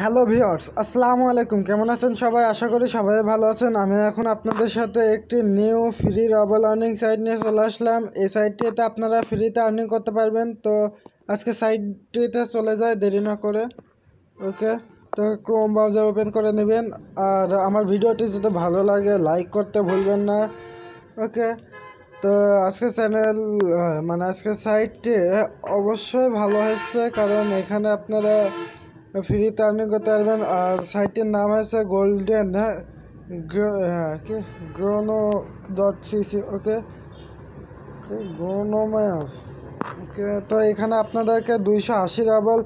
Hello viewers, আসসালামু আলাইকুম। কেমন আছেন সবাই? আশা করি সবাই ভালো আছেন। আমি এখন আপনাদের সাথে একটি নিউ ফ্রি রাবল আর্নিং সাইট নিয়ে চলে আসলাম। এই সাইটটিতে আপনারা ফ্রিতে আর্নিং করতে পারবেন। তো আজকে সাইটটিতে চলে যায় দেরি না করে। ওকে, তো ক্রোম ব্রাউজার ওপেন করে নেবেন। আর আমার ভিডিওটি যদি ভালো লাগে লাইক করতে ভুলবেন না। ওকে, তো আজকে আজকে সাইটটি অবশ্যই ভালো হয়েছে, কারণ এখানে আপনারা ফ্রিতে আর্নিং করতে পারবেন। আর সাইটটির নাম হচ্ছে গোল্ডেন কি গ্রোনো.সিসি। ওকে, গ্রোনোমায়াস। ওকে, তো এখানে আপনাদেরকে 280 রাবল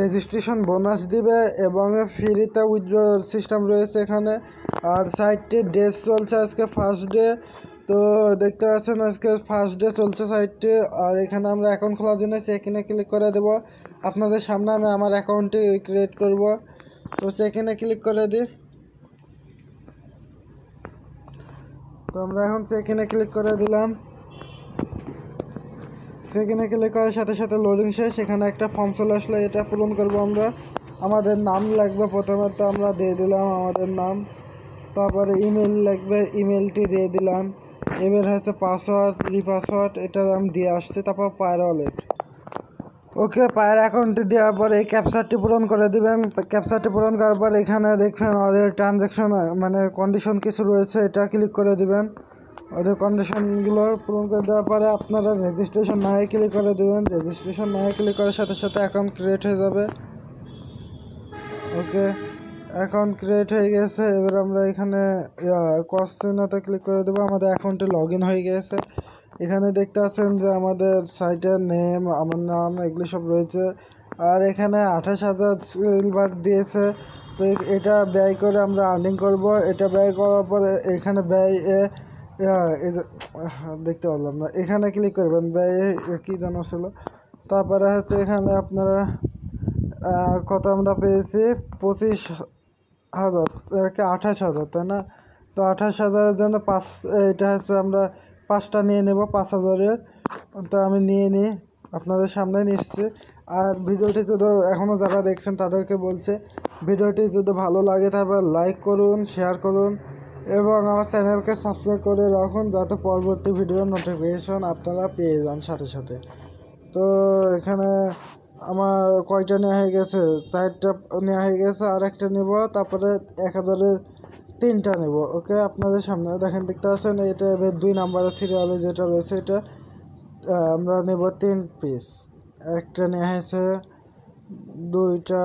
রেজিস্ট্রেশন বোনাস দিবে এবং ফ্রিতে উইথড্র সিস্টেম রয়েছে এখানে। আর সাইটটির ডেজ চলছে আজকে ফার্স্ট ডে। তো দেখতে পাচ্ছেন আজকে ফার্স্ট ডে চলছে সাইটটি। আর এখানে আমরা অ্যাকাউন্ট খোলার জন্য চেক ইনে ক্লিক করে দেব। আপনাদের সামনে আমি আমার অ্যাকাউন্টটি ক্রিয়েট করব। তো চেক ইনে ক্লিক করে দিই। তো আমরা এখন চেক ইনে ক্লিক করে দিলাম। সেখানে ক্লিক করার সাথে সাথে লোডিং শেষ। এখানে একটা ফর্ম চলে আসলো, এটা পূরণ করব আমরা। আমাদের নাম লাগবে, প্রথমে তো আমরা দিয়ে দিলাম আমাদের নাম। তারপরে ইমেল লাগবে, ইমেলটি দিয়ে দিলাম। এবার হচ্ছে পাসওয়ার্ড, রিপাসওয়ার্ড, এটা আমি দিয়ে আসছি। তারপর পায়ের ওয়ালেট। ওকে, পায়ের অ্যাকাউন্টটি দেওয়ার পরে এই ক্যাপচারটি পূরণ করে দিবেন। ক্যাপচারটি পূরণ করার পর এখানে দেখবেন আমাদের ট্রানজ্যাকশন কন্ডিশন কিছু রয়েছে, এটা ক্লিক করে দিবেন। ওদের কন্ডিশনগুলো পূরণ করে দেওয়ার পরে আপনারা রেজিস্ট্রেশন নাহে ক্লিক করে দেবেন। রেজিস্ট্রেশন নাহে ক্লিক করার সাথে সাথে অ্যাকাউন্ট ক্রিয়েট হয়ে যাবে। ওকে, অ্যাকাউন্ট ক্রিয়েট হয়ে গেছে। এবার আমরা এখানে কোশ্চেনতে ক্লিক করে দেবো। আমাদের অ্যাকাউন্টে লগ ইন হয়ে গেছে। এখানে দেখতে পাচ্ছেন যে আমাদের সাইটের নেম, আমার নাম, এগুলো সব রয়েছে। আর এখানে 28,000 সিলভার দিয়েছে। তো এটা ব্যয় করে আমরা আর্নিং করব। এটা ব্যয় করার পরে এখানে ব্যয় এই যে দেখতে পারলাম না, এখানে ক্লিক করবেন। ব্যয় কী জানা ছিল। তারপরে হচ্ছে এখানে আপনারা কত আমরা পেয়েছি, 25,000 28,000, তাই না? তো 28,000-এর জন্য এটা হচ্ছে আমরা 5টা নিয়ে নেব 5,000-এর। তো আমি নিয়ে নিই, আপনাদের সামনে নিচ্ছি। আর ভিডিওটি যদি এখনও যারা দেখছেন তাদেরকে বলছে, ভিডিওটি যদি ভালো লাগে তারপর লাইক করুন, শেয়ার করুন এবং আমার চ্যানেলকে সাবস্ক্রাইব করে রাখুন, যাতে পরবর্তী ভিডিওর নোটিফিকেশন আপনারা পেয়ে যান সাথে সাথে। তো এখানে আমার কয়টা নেওয়া হয়ে গেছে, 4টা নেওয়া হয়ে গেছে। আর একটা নেব, তারপরে 1,000-এর 3টা নেব। ওকে, আপনাদের সামনে দেখেন, দেখতে পাচ্ছেন এটা এবার 2 নাম্বারের সিরিয়ালে যেটা রয়েছে এটা আমরা নেব 3 পিস। একটা নেওয়া হয়েছে, 2টা,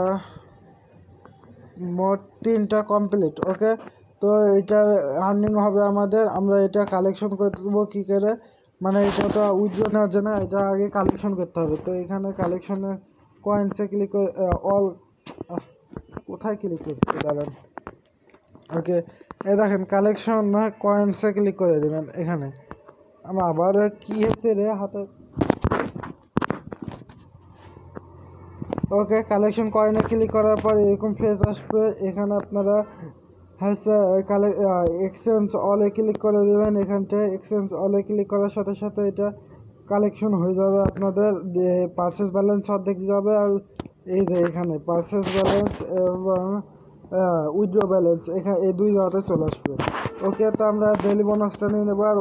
মোট 3টা কমপ্লিট। ওকে, তো এটার আর্নিং হবে আমাদের। আমরা এটা কালেকশন করবো কী করে, মানে এটা তো উইথড্র নেওয়ার জন্য এটা আগে কালেকশন করতে হবে। তো এখানে কালেকশনে কয়েন্সে ক্লিক করে কোথায় ক্লিক করতে দাঁড়ান। ওকে, দেখেন কালেকশন কয়েন্সে ক্লিক করে দেবেন। এখানে আমার আবার কী হয়েছে রে হাতে। ওকে, কালেকশন কয়েনে ক্লিক করার পর এরকম ফেজ আসবে। এখানে আপনারা হচ্ছে এক্সচেঞ্জ অলে ক্লিক করে দেবেন। এখানটায় এক্সচেঞ্জ অলে ক্লিক করার সাথে সাথে এটা কালেকশন হয়ে যাবে। আপনাদের পারচেস ব্যালেন্স অর্ধেক যাবে। আর এই যে এখানে পারচেস ব্যালেন্স এবং উইথড্র ব্যালেন্স, এখানে এই 2 জায়গাতে চলে আসবে। ওকে, তো আমরা ডেলি বোনাসটা নিয়ে নেবো। আর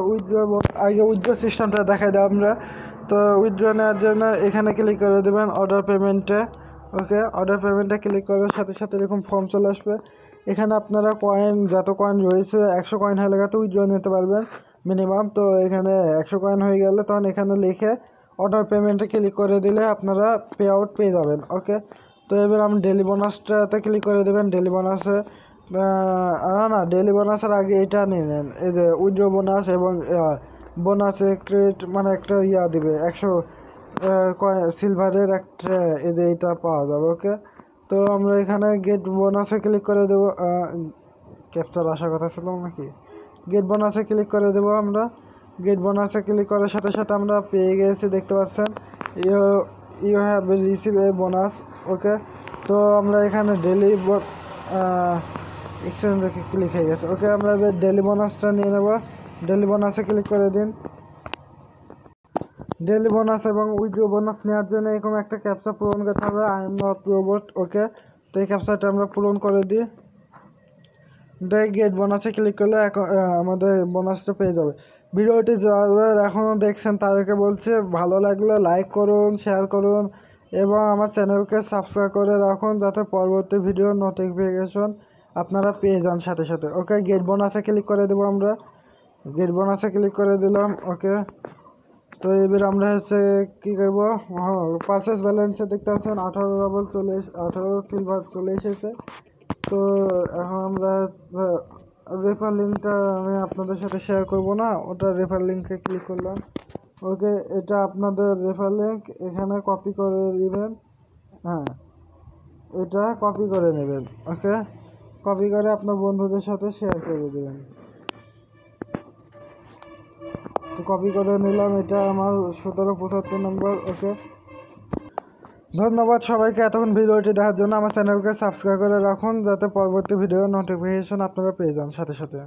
আগে উইথড্র সিস্টেমটা দেখাই দেবো আমরা। তো উইথড্র নেওয়ার জন্য এখানে ক্লিক করে দেবেন অর্ডার পেমেন্টে। ওকে, অর্ডার পেমেন্টে ক্লিক করার সাথে সাথে এরকম ফর্ম চলে আসবে। এখানে আপনারা যত কয়েন রয়েছে 100 কয়েন হয়ে গেলে উইথড্র নিতে পারবেন মিনিমাম। তো এখানে 100 কয়েন হয়ে গেলে তখন এখানে লিখে অর্ডার পেমেন্টে ক্লিক করে দিলে আপনারা পে আউট পেয়ে যাবেন। ওকে, তো এবার আমি ডেলি বোনাসটাতে ক্লিক করে দেবেন। ডেলি বোনাসে না, ডেলি বোনাসের আগে এটা নিয়ে নেন, এই যে উইথড্র বোনাস এবং বোনাসে ক্রেডিট, মানে একটা দিবে 100 সিলভারের একটা, এই যে এটা পাওয়া যাবে। ওকে, তো আমরা এখানে গেট বোনাসে ক্লিক করে দেবো। ক্যাপচার আসার কথা ছিল নাকি? গেট বোনাসে ক্লিক করে দেবো আমরা। গেট বোনাসে ক্লিক করার সাথে সাথে আমরা পেয়ে গেছি, দেখতে পাচ্ছেন you have receive a bonus. Okay, তো আমরা এখানে ডেলি এক্সচেঞ্জে ক্লিক হয়ে গেছে। ওকে, আমরা এবার ডেলি বোনাসটা নিয়ে নেব। ডেলি বোনাসে ক্লিক করে দিন। ডেলি বোনাস এবং উইথড্র বোনাস নেওয়ার জন্য এরকম একটা ক্যাপচা পূরণ করতে হবে, আই এম নট রোবট। ওকে, তো এই ক্যাপচাটা আমরা পূরণ করে দিই, গেট বোনাসে ক্লিক করলে আমাদের বোনাসটা পেয়ে যাবে। ভিডিওটি যারা এখনও দেখছেন তাদেরকে বলছে ভালো লাগলে লাইক করুন, শেয়ার করুন এবং আমার চ্যানেলকে সাবস্ক্রাইব করে রাখুন যাতে পরবর্তী ভিডিওর নোটিফিকেশন আপনারা পেয়ে যান সাথে সাথে। ওকে, গেট বোনাসে ক্লিক করে দেবো আমরা, গেট বোনাসে ক্লিক করে দিলাম। ওকে, তো এবার আমরা কী করবো, পারচেস ব্যালেন্সে দেখতে পাচ্ছেন 18 সিলভার চলে এসেছে। তো এখন আমরা রেফার লিঙ্কটা আমি আপনাদের সাথে শেয়ার করব না, ওটা রেফার লিঙ্কে ক্লিক করলাম। ওকে, এটা আপনাদের রেফার লিঙ্ক, এখানে কপি করে দিবেন। হ্যাঁ, এটা কপি করে নেবেন। ওকে, কপি করে আপনার বন্ধুদের সাথে শেয়ার করে দেবেন। তো কপি করে নিলাম, এটা আমার 1775 নম্বর। ওকে, ধন্যবাদ সবাইকে এতক্ষণ ভিডিওটি দেখার জন্য। আমার চ্যানেলকে সাবস্ক্রাইব করে রাখুন যাতে পরবর্তী ভিডিওর নোটিফিকেশন আপনারা পেয়ে যান সাথে সাথে।